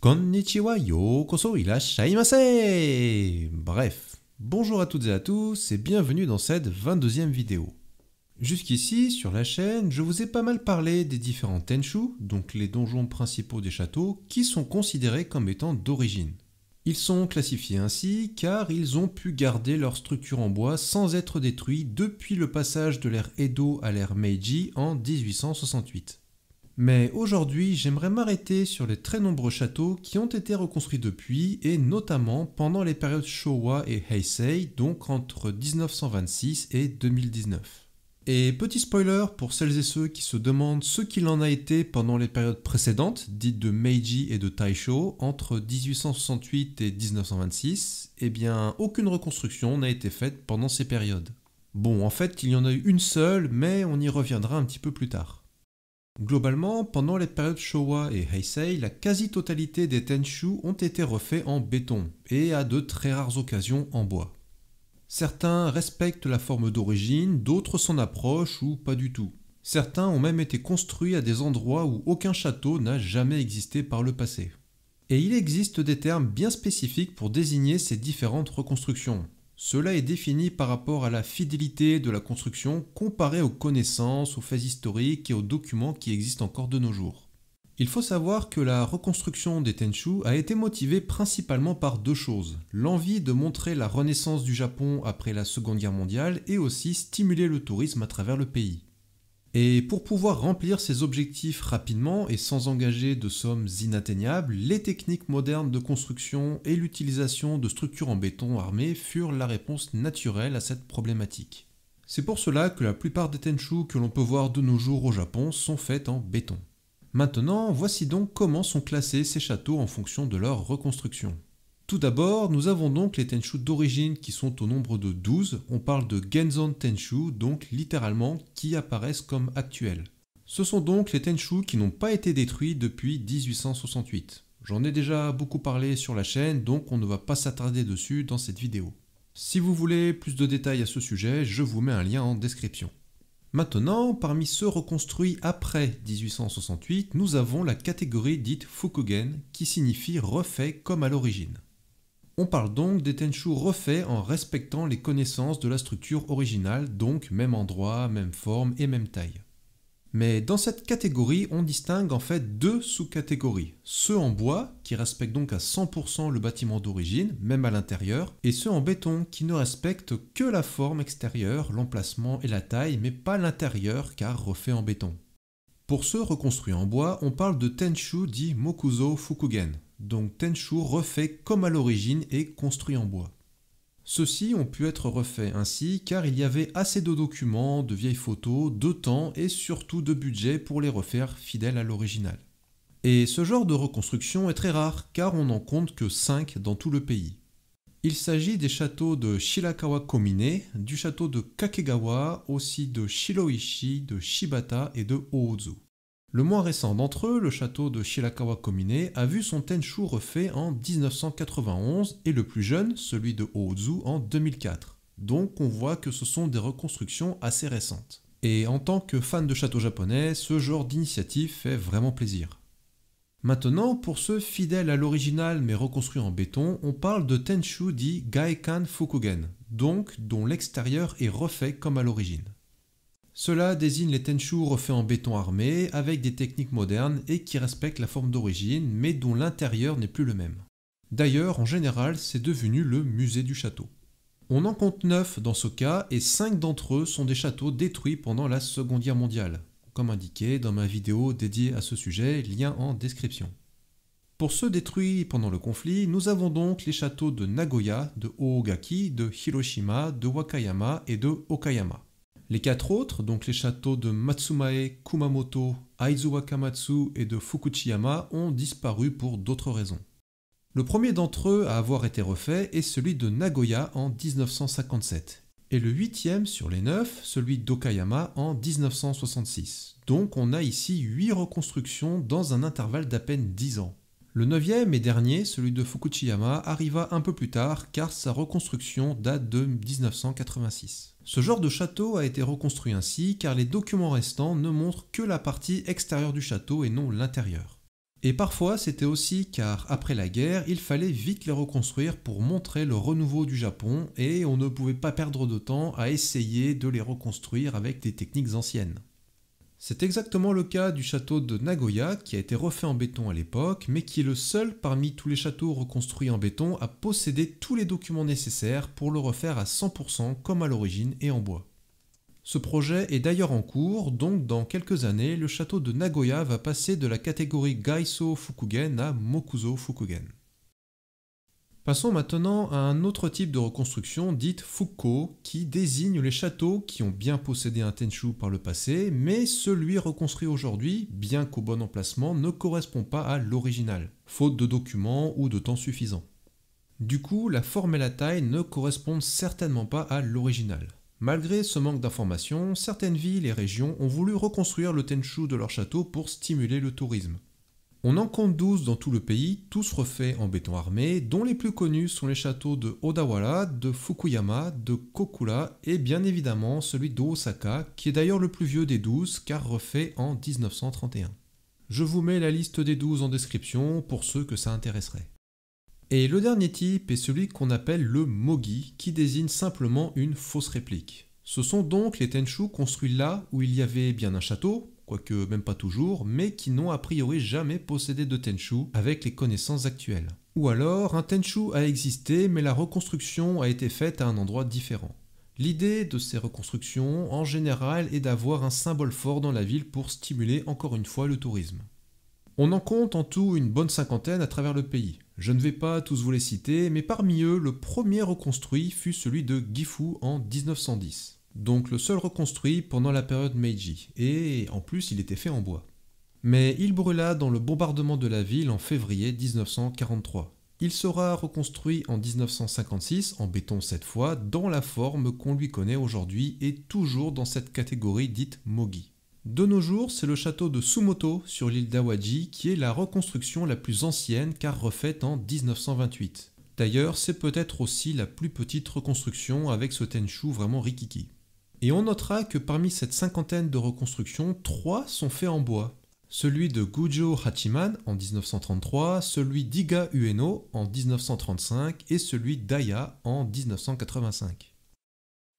Konnichiwa yokoso irashaimase. Bref, bonjour à toutes et à tous et bienvenue dans cette 22e vidéo. Jusqu'ici, sur la chaîne, je vous ai pas mal parlé des différents Tenchu, donc les donjons principaux des châteaux, qui sont considérés comme étant d'origine. Ils sont classifiés ainsi car ils ont pu garder leur structure en bois sans être détruits depuis le passage de l'ère Edo à l'ère Meiji en 1868. Mais aujourd'hui, j'aimerais m'arrêter sur les très nombreux châteaux qui ont été reconstruits depuis, et notamment pendant les périodes Showa et Heisei, donc entre 1926 et 2019. Et petit spoiler pour celles et ceux qui se demandent ce qu'il en a été pendant les périodes précédentes, dites de Meiji et de Taisho, entre 1868 et 1926, eh bien aucune reconstruction n'a été faite pendant ces périodes. Bon, en fait, il y en a eu une seule, mais on y reviendra un petit peu plus tard. Globalement, pendant les périodes Showa et Heisei, la quasi-totalité des Tenchu ont été refaits en béton, et à de très rares occasions en bois. Certains respectent la forme d'origine, d'autres s'en approchent ou pas du tout. Certains ont même été construits à des endroits où aucun château n'a jamais existé par le passé. Et il existe des termes bien spécifiques pour désigner ces différentes reconstructions. Cela est défini par rapport à la fidélité de la construction comparée aux connaissances, aux faits historiques et aux documents qui existent encore de nos jours. Il faut savoir que la reconstruction des Tenchu a été motivée principalement par deux choses. L'envie de montrer la renaissance du Japon après la Seconde Guerre mondiale et aussi stimuler le tourisme à travers le pays. Et pour pouvoir remplir ces objectifs rapidement et sans engager de sommes inatteignables, les techniques modernes de construction et l'utilisation de structures en béton armé furent la réponse naturelle à cette problématique. C'est pour cela que la plupart des Tenchu que l'on peut voir de nos jours au Japon sont faites en béton. Maintenant, voici donc comment sont classés ces châteaux en fonction de leur reconstruction. Tout d'abord, nous avons donc les Tenchu d'origine qui sont au nombre de 12, on parle de Genzon Tenchu, donc littéralement qui apparaissent comme actuels. Ce sont donc les Tenchu qui n'ont pas été détruits depuis 1868. J'en ai déjà beaucoup parlé sur la chaîne, donc on ne va pas s'attarder dessus dans cette vidéo. Si vous voulez plus de détails à ce sujet, je vous mets un lien en description. Maintenant, parmi ceux reconstruits après 1868, nous avons la catégorie dite Fukugen, qui signifie refait comme à l'origine. On parle donc des Tenchu refaits en respectant les connaissances de la structure originale, donc même endroit, même forme et même taille. Mais dans cette catégorie, on distingue en fait deux sous-catégories. Ceux en bois, qui respectent donc à 100% le bâtiment d'origine, même à l'intérieur, et ceux en béton, qui ne respectent que la forme extérieure, l'emplacement et la taille, mais pas l'intérieur, car refait en béton. Pour ceux reconstruits en bois, on parle de Tenchu dit Mokuzo Fukugen, donc Tenchu refait comme à l'origine et construit en bois. Ceux-ci ont pu être refaits ainsi car il y avait assez de documents, de vieilles photos, de temps et surtout de budget pour les refaire fidèles à l'original. Et ce genre de reconstruction est très rare car on n'en compte que 5 dans tout le pays. Il s'agit des châteaux de Shirakawa Komine, du château de Kakegawa, aussi de Shiroishi, de Shibata et de Oozu. Le moins récent d'entre eux, le château de Shirakawa Komine, a vu son Tenchu refait en 1991 et le plus jeune, celui de Oozu, en 2004. Donc on voit que ce sont des reconstructions assez récentes. Et en tant que fan de châteaux japonais, ce genre d'initiative fait vraiment plaisir. Maintenant, pour ceux fidèles à l'original mais reconstruits en béton, on parle de Tenchu dit Gaikan Fukugen, donc dont l'extérieur est refait comme à l'origine. Cela désigne les Tenchu refaits en béton armé avec des techniques modernes et qui respectent la forme d'origine mais dont l'intérieur n'est plus le même. D'ailleurs, en général, c'est devenu le musée du château. On en compte 9 dans ce cas et 5 d'entre eux sont des châteaux détruits pendant la Seconde Guerre mondiale, comme indiqué dans ma vidéo dédiée à ce sujet, lien en description. Pour ceux détruits pendant le conflit, nous avons donc les châteaux de Nagoya, de Oogaki, de Hiroshima, de Wakayama et de Okayama. Les 4 autres, donc les châteaux de Matsumae, Kumamoto, Aizu Wakamatsu et de Fukuchiyama, ont disparu pour d'autres raisons. Le premier d'entre eux à avoir été refait est celui de Nagoya en 1957, et le 8e sur les 9, celui d'Okayama en 1966. Donc on a ici 8 reconstructions dans un intervalle d'à peine 10 ans. Le 9e et dernier, celui de Fukuchiyama, arriva un peu plus tard car sa reconstruction date de 1986. Ce genre de château a été reconstruit ainsi car les documents restants ne montrent que la partie extérieure du château et non l'intérieur. Et parfois c'était aussi car après la guerre, il fallait vite les reconstruire pour montrer le renouveau du Japon et on ne pouvait pas perdre de temps à essayer de les reconstruire avec des techniques anciennes. C'est exactement le cas du château de Nagoya qui a été refait en béton à l'époque, mais qui est le seul parmi tous les châteaux reconstruits en béton à posséder tous les documents nécessaires pour le refaire à 100% comme à l'origine et en bois. Ce projet est d'ailleurs en cours, donc dans quelques années, le château de Nagoya va passer de la catégorie Gaiso Fukugen à Mokuzo Fukugen. Passons maintenant à un autre type de reconstruction dite Fukko, qui désigne les châteaux qui ont bien possédé un Tenchu par le passé, mais celui reconstruit aujourd'hui, bien qu'au bon emplacement, ne correspond pas à l'original, faute de documents ou de temps suffisant. Du coup, la forme et la taille ne correspondent certainement pas à l'original. Malgré ce manque d'informations, certaines villes et régions ont voulu reconstruire le Tenchu de leur château pour stimuler le tourisme. On en compte 12 dans tout le pays, tous refaits en béton armé, dont les plus connus sont les châteaux de Odawara, de Fukuyama, de Kokura et bien évidemment celui d'Osaka, qui est d'ailleurs le plus vieux des 12 car refait en 1931. Je vous mets la liste des 12 en description pour ceux que ça intéresserait. Et le dernier type est celui qu'on appelle le Mogi, qui désigne simplement une fausse réplique. Ce sont donc les Tenchu construits là où il y avait bien un château, quoique même pas toujours, mais qui n'ont a priori jamais possédé de Tenchu avec les connaissances actuelles. Ou alors, un Tenchu a existé, mais la reconstruction a été faite à un endroit différent. L'idée de ces reconstructions, en général, est d'avoir un symbole fort dans la ville pour stimuler encore une fois le tourisme. On en compte en tout une bonne cinquantaine à travers le pays. Je ne vais pas tous vous les citer, mais parmi eux, le premier reconstruit fut celui de Gifu en 1910. Donc le seul reconstruit pendant la période Meiji, et en plus il était fait en bois. Mais il brûla dans le bombardement de la ville en février 1943. Il sera reconstruit en 1956, en béton cette fois, dans la forme qu'on lui connaît aujourd'hui et toujours dans cette catégorie dite Mogi. De nos jours, c'est le château de Sumoto sur l'île d'Awaji qui est la reconstruction la plus ancienne car refaite en 1928. D'ailleurs, c'est peut-être aussi la plus petite reconstruction avec ce Tenchu vraiment rikiki. Et on notera que parmi cette cinquantaine de reconstructions, 3 sont faits en bois. Celui de Gujo Hachiman en 1933, celui d'Iga Ueno en 1935 et celui d'Aya en 1985.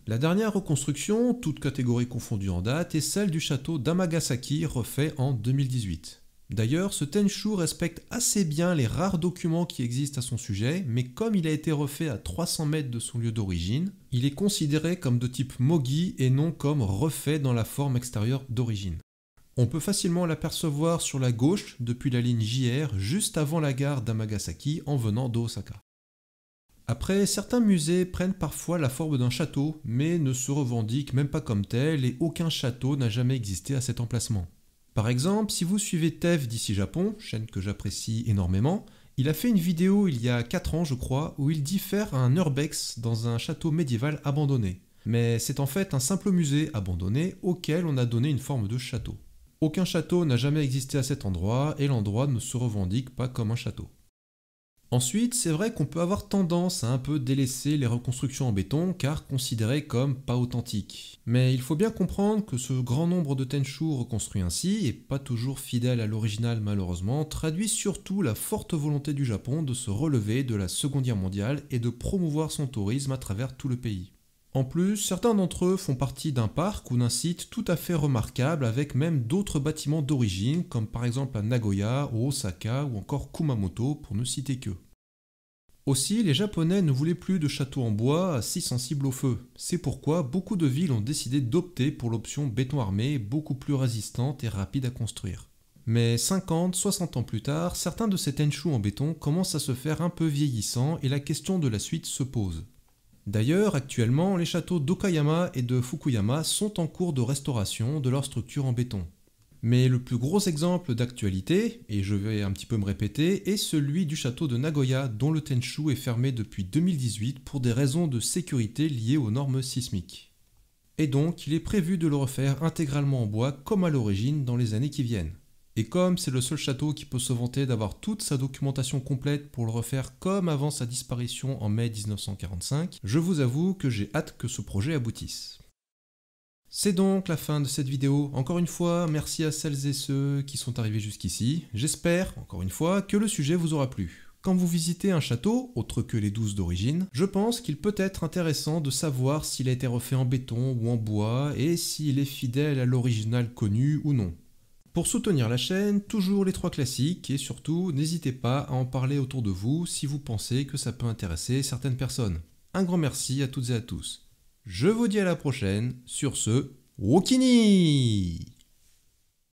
La dernière reconstruction, toute catégorie confondue en date, est celle du château d'Amagasaki refait en 2018. D'ailleurs, ce Tenchu respecte assez bien les rares documents qui existent à son sujet, mais comme il a été refait à 300 mètres de son lieu d'origine, il est considéré comme de type Mogi et non comme refait dans la forme extérieure d'origine. On peut facilement l'apercevoir sur la gauche depuis la ligne JR juste avant la gare d'Amagasaki en venant d'Osaka. Après, certains musées prennent parfois la forme d'un château, mais ne se revendiquent même pas comme tel et aucun château n'a jamais existé à cet emplacement. Par exemple, si vous suivez Tev d'ici Japon, chaîne que j'apprécie énormément, il a fait une vidéo il y a 4 ans je crois, où il diffère un urbex dans un château médiéval abandonné. Mais c'est en fait un simple musée abandonné auquel on a donné une forme de château. Aucun château n'a jamais existé à cet endroit et l'endroit ne se revendique pas comme un château. Ensuite, c'est vrai qu'on peut avoir tendance à un peu délaisser les reconstructions en béton car considérées comme pas authentiques. Mais il faut bien comprendre que ce grand nombre de Tenchu reconstruits ainsi, et pas toujours fidèles à l'original malheureusement, traduit surtout la forte volonté du Japon de se relever de la Seconde Guerre mondiale et de promouvoir son tourisme à travers tout le pays. En plus, certains d'entre eux font partie d'un parc ou d'un site tout à fait remarquable avec même d'autres bâtiments d'origine, comme par exemple à Nagoya, Osaka ou encore Kumamoto pour ne citer qu'eux. Aussi, les Japonais ne voulaient plus de châteaux en bois si sensibles au feu. C'est pourquoi beaucoup de villes ont décidé d'opter pour l'option béton armé, beaucoup plus résistante et rapide à construire. Mais 50, 60 ans plus tard, certains de ces Tenchu en béton commencent à se faire un peu vieillissants et la question de la suite se pose. D'ailleurs, actuellement, les châteaux d'Okayama et de Fukuyama sont en cours de restauration de leur structure en béton. Mais le plus gros exemple d'actualité, et je vais un petit peu me répéter, est celui du château de Nagoya dont le Tenchu est fermé depuis 2018 pour des raisons de sécurité liées aux normes sismiques. Et donc, il est prévu de le refaire intégralement en bois comme à l'origine dans les années qui viennent. Et comme c'est le seul château qui peut se vanter d'avoir toute sa documentation complète pour le refaire comme avant sa disparition en mai 1945, je vous avoue que j'ai hâte que ce projet aboutisse. C'est donc la fin de cette vidéo. Encore une fois, merci à celles et ceux qui sont arrivés jusqu'ici. J'espère, encore une fois, que le sujet vous aura plu. Quand vous visitez un château, autre que les 12 d'origine, je pense qu'il peut être intéressant de savoir s'il a été refait en béton ou en bois et s'il est fidèle à l'original connu ou non. Pour soutenir la chaîne, toujours les 3 classiques et surtout, n'hésitez pas à en parler autour de vous si vous pensez que ça peut intéresser certaines personnes. Un grand merci à toutes et à tous. Je vous dis à la prochaine, sur ce, Wokini!